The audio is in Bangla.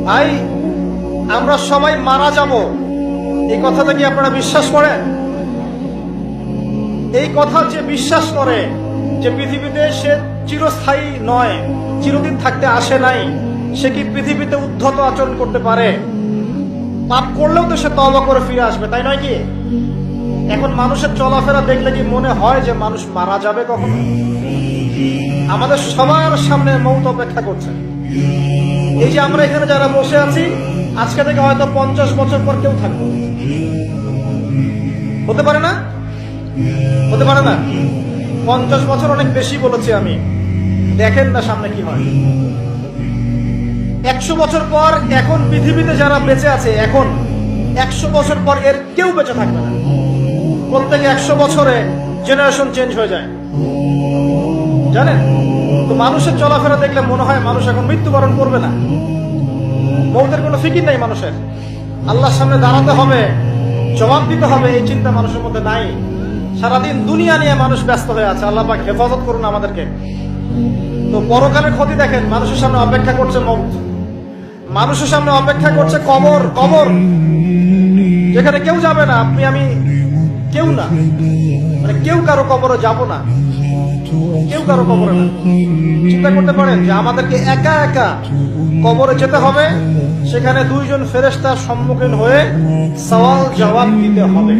ভাই, আমরা সবাই মারা যাব, এই কথাটা কি আপনারা বিশ্বাস করেন? এই কথা যে বিশ্বাস করে যে পৃথিবীতে সে চিরস্থায়ী নয়, চিরদিন থাকতে আসে নাই, সে কি পৃথিবীতে উদ্ধত আচরণ করতে পারে? পাপ করলেও তো সে তওবা করে ফিরে আসবে, তাই নয় কি? এখন মানুষের চলাফেরা দেখলে কি মনে হয় যে মানুষ মারা যাবে কখনো? আমাদের সবার সামনে মৌত অপেক্ষা করছে। এই যে আমরা এখানে যারা বসে আছি, আজকে থেকে হয়তো 50 বছর পর কেউ থাকবে, হতে পারে না? হতে পারে না? 50 বছর অনেক বেশি বলেছি আমি, দেখেন না সামনে কি হয়। 100 বছর পর এখন পৃথিবীতে যারা বেঁচে আছে, এখন 100 বছর পর এর কেউ বেঁচে থাকবে না। প্রত্যেক 100 বছরে জেনারেশন চেঞ্জ হয়ে যায়, জানেন? তো মানুষের চলাফেরা দেখলে মনে হয় মানুষ এখন মৃত্যুবরণ করবে না। মৌতের কোনো ফিকির নাই মানুষের। আল্লাহর সামনে দাঁড়াতে হবে, জবাব দিতে হবে, এই চিন্তা মানুষের মধ্যে নাই। সারাদিন দুনিয়া নিয়ে মানুষ ব্যস্ত হয়ে আছে। আল্লাহ পাক হেফাজত করুন আমাদেরকে। তো পরকালের ক্ষতি দেখেন, মানুষের সামনে অপেক্ষা করছে মৌত, মানুষের সামনে অপেক্ষা করছে কবর। কবর যেখানে কেউ যাবে না, আপনি আমি কেউ না, মানে কেউ কারো কবরে যাব না, কেউ কারো কবরে না। চিন্তা করতে পারেন যে আমাদেরকে একা একা কবরে যেতে হবে, সেখানে 2 জন ফেরেশতার সম্মুখীন হয়ে সওয়াল জবাব দিতে হবে।